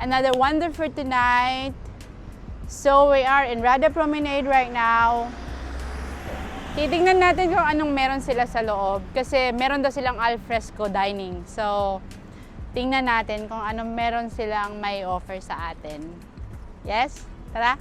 another wonder for tonight. So we are in Rada Promenade right now. Titingnan natin kung anong meron sila sa loob. Kasi meron daw silang alfresco dining. So, tingnan natin kung anong meron silang may offer sa atin. Yes? Tara!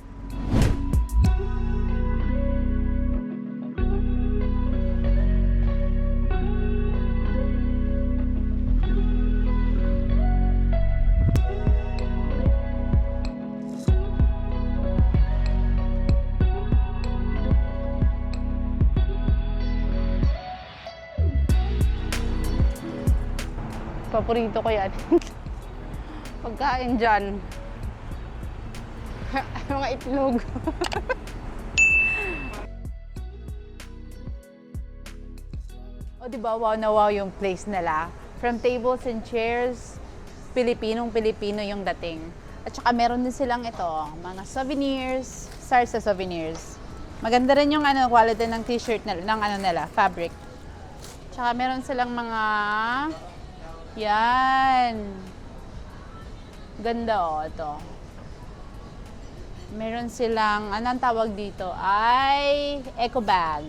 Paborito ko yan. Pagkain dyan. Mga itlog. O diba, wow na wow yung place nila. From tables and chairs, Pilipinong-Pilipino yung dating. At saka meron din silang ito, mga souvenirs, Sarsa souvenirs. Maganda rin yung quality ng t-shirt nila, fabric. Tsaka meron silang mga yan. Ganda ito. Meron silang, anong tawag dito? Ay, eco bag.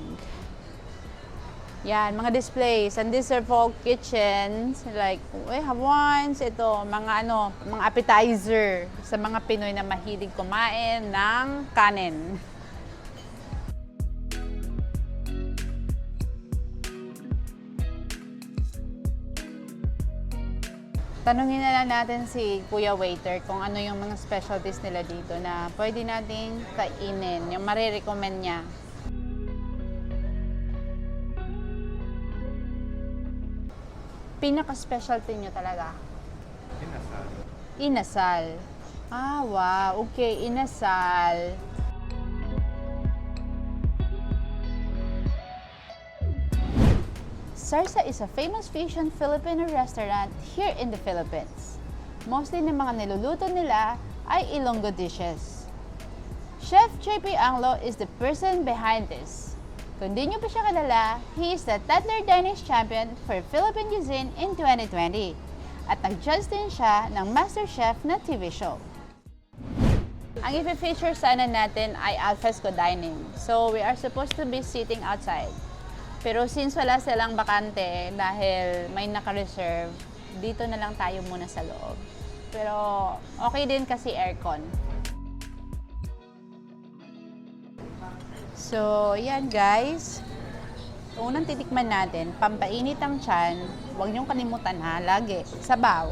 Yan, mga displays. And these are for kitchens. Like, we have ones. Ito, mga mga appetizer sa mga Pinoy na mahilig kumain ng kanin. Tanungin na lang natin si Kuya Waiter kung ano yung mga specialties nila dito na pwede nating kainin, yung marirecommend niya. Pinaka-specialty nyo talaga? Inasal. Inasal. Ah, wow. Okay, inasal. Sarsa is a famous fusion Filipino restaurant here in the Philippines. Mostly ng mga niluluto nila ay Ilonggo dishes. Chef JP Anglo is the person behind this. Kung di nyo pa siya kilala, he is the Tatler Danish Champion for Philippine Cuisine in 2020. At nag-judge din siya ng MasterChef na TV show. Ang i-feature sana natin ay alfresco dining. So we are supposed to be sitting outside. Pero since wala silang bakante dahil may naka-reserve, dito na lang tayo muna sa loob. Pero okay din kasi aircon. So, yan guys. Unang titikman natin, pampainit ang tiyan. Huwag niyong kalimutan ha, lagi. Sabaw.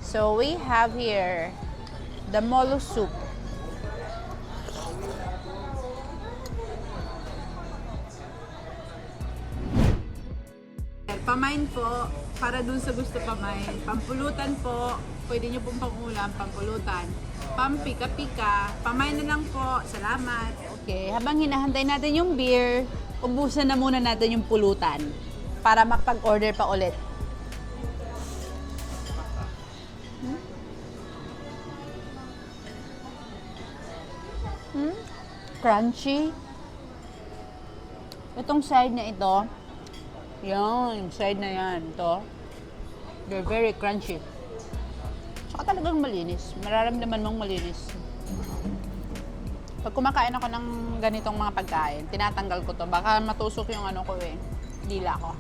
So, we have here the molo soup. Pamain po, para dun sa gusto pamain. Pampulutan po, pwede nyo pong pangulam, pampulutan. Pampika-pika, pamain na lang po. Salamat. Okay, habang hinahantay natin yung beer, ubusan na muna natin yung pulutan para makapag-order pa ulit. Crunchy. Itong side na ito, yan, side na yan, ito. They're very crunchy. Tsaka talagang malinis. Mararamdaman mong malinis. Pag kumakain ako ng ganitong mga pagkain, tinatanggal ko to. Baka matusok yung ko dila ko.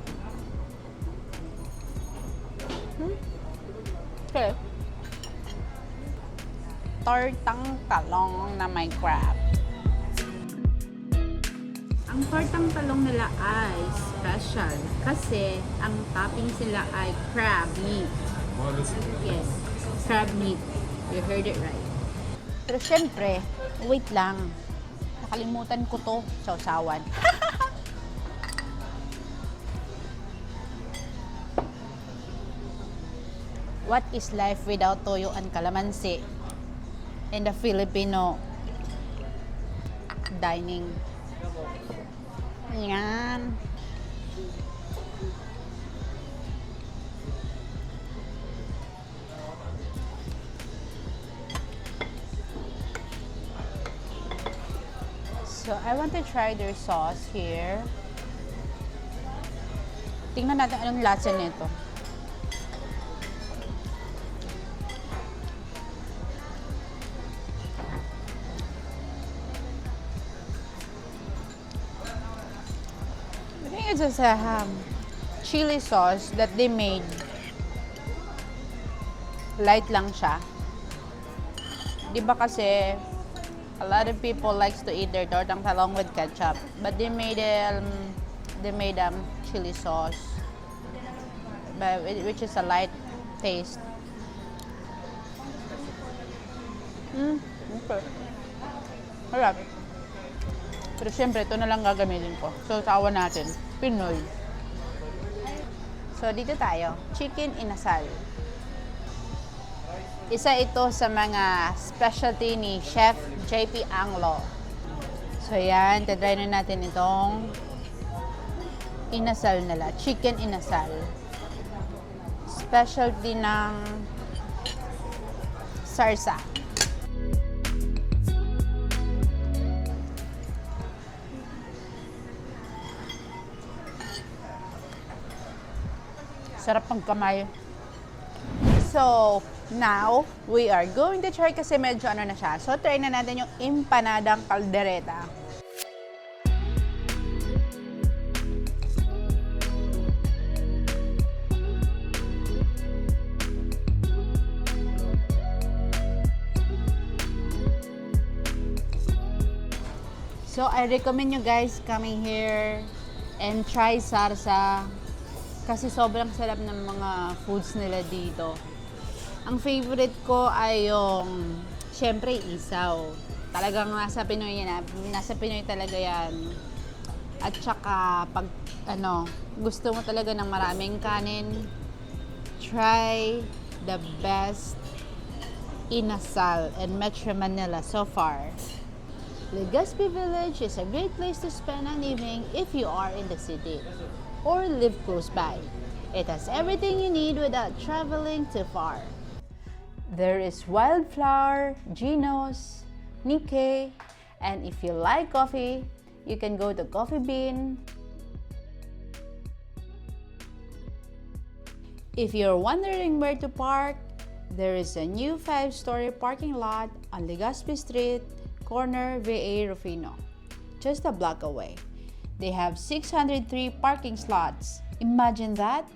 Okay. Tortang talong na may crab. Ang tortang talong nila ay special kasi ang toppings nila ay crab meat. Yes, crab meat. You heard it right. Pero syempre, wait lang. Nakalimutan ko to, sausawan. What is life without toyo and calamansi in the Filipino dining? Yan. So, I want to try their sauce here. Tingnan natin anong lasa nito. It's just a chili sauce that they made. Light lang siya. Di ba kasi a lot of people likes to eat their tortang talong with ketchup, but they made chili sauce, which is a light taste. Okay. Harap. Pero syempre, ito na lang gagamitin ko. So, tawa natin. Pinoy. So, dito tayo. Chicken inasal. Isa ito sa mga specialty ni Chef JP Anglo. So, yan. Tatry na natin itong inasal nila. Chicken inasal. Specialty ng Sarsa. Sarap ang kamay. So, now, we are going to try kasi medyo ano na siya. So, try na natin yung empanadang caldereta. So, I recommend you guys coming here and try Sarsa. Kasi sobrang sarap ng mga foods nila dito. Ang favorite ko ay yung, syempre, isaw. Talagang nasa Pinoy yan. Nasa Pinoy talaga yan. At saka, pag, gusto mo talaga ng maraming kanin, try the best inasal in Metro Manila so far. Legazpi Village is a great place to spend an evening if you are in the city or live close by. It has everything you need without traveling too far. There is Wildflower, Gino's, Nikkei, and if you like coffee, you can go to Coffee Bean. If you're wondering where to park, there is a new 5-story parking lot on Legazpi Street, corner VA Rufino, just a block away. They have 603 parking slots. Imagine that!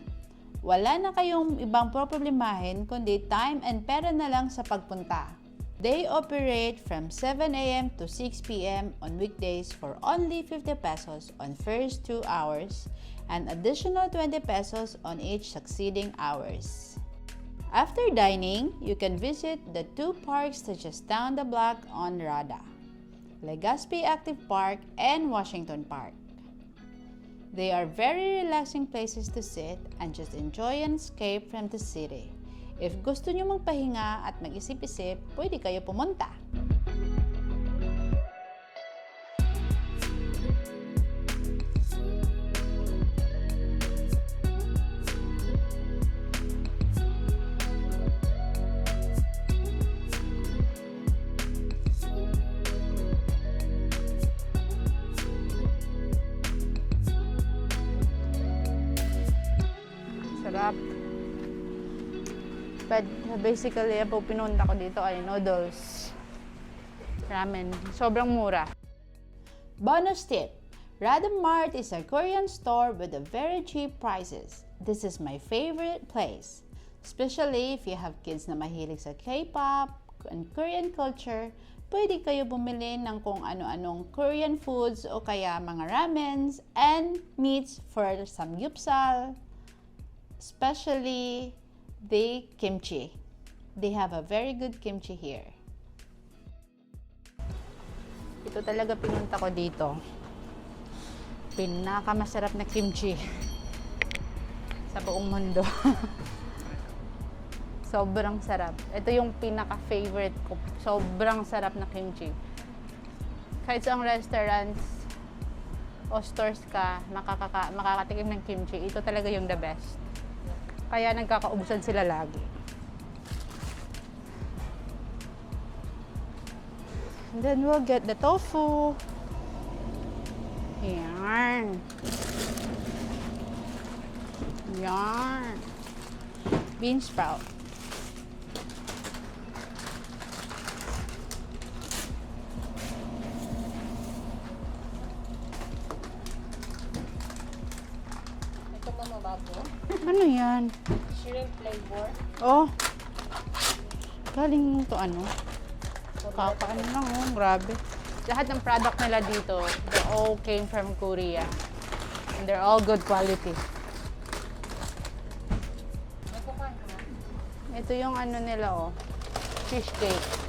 Wala na kayong ibang problemahin kundi time and pera na lang sa pagpunta. They operate from 7 a.m. to 6 p.m. on weekdays for only 50 pesos on first 2 hours and additional 20 pesos on each succeeding hours. After dining, you can visit the 2 parks just down the block on Rada, Legazpi Active Park and Washington Park. They are very relaxing places to sit and just enjoy and escape from the city. If gusto nyo magpahinga at mag-isip-isip, pwede kayo pumunta. Sarap. But basically, po pinunta ko dito ay noodles, ramen. Sobrang mura. Bonus tip. Radom Mart is a Korean store with a very cheap prices. This is my favorite place. Especially if you have kids na mahilig sa K-pop and Korean culture, pwede kayo bumili ng kung ano-anong Korean foods o kaya mga ramens and meats for samgyeopsal. Especially the kimchi. They have a very good kimchi here. Ito talaga pinunta ko dito. Pinakamasarap na kimchi sa buong mundo. Sobrang sarap. Ito yung pinaka-favorite ko. Sobrang sarap na kimchi. Kahit sa restaurants o stores ka, makakatikim ng kimchi, ito talaga yung the best. Kaya nagkakaubusan sila lagi. And then we'll get the tofu. Yan. Yan. Bean sprout. Ano yan? Shrimp flavor. Oh. Galing to ano? Kakaano lang oh, grabe. Lahat ng product nila dito, they all came from Korea. And they're all good quality. May kukuhan ka ba? Ito yung ano nila oh, fish cake.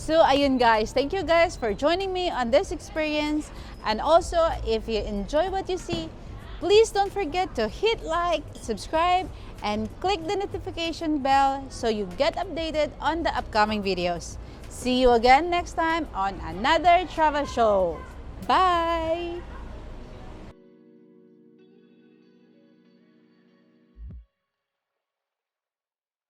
So, ayun guys. Thank you guys for joining me on this experience. And also, if you enjoy what you see, please don't forget to hit like, subscribe, and click the notification bell so you get updated on the upcoming videos. See you again next time on another travel show. Bye!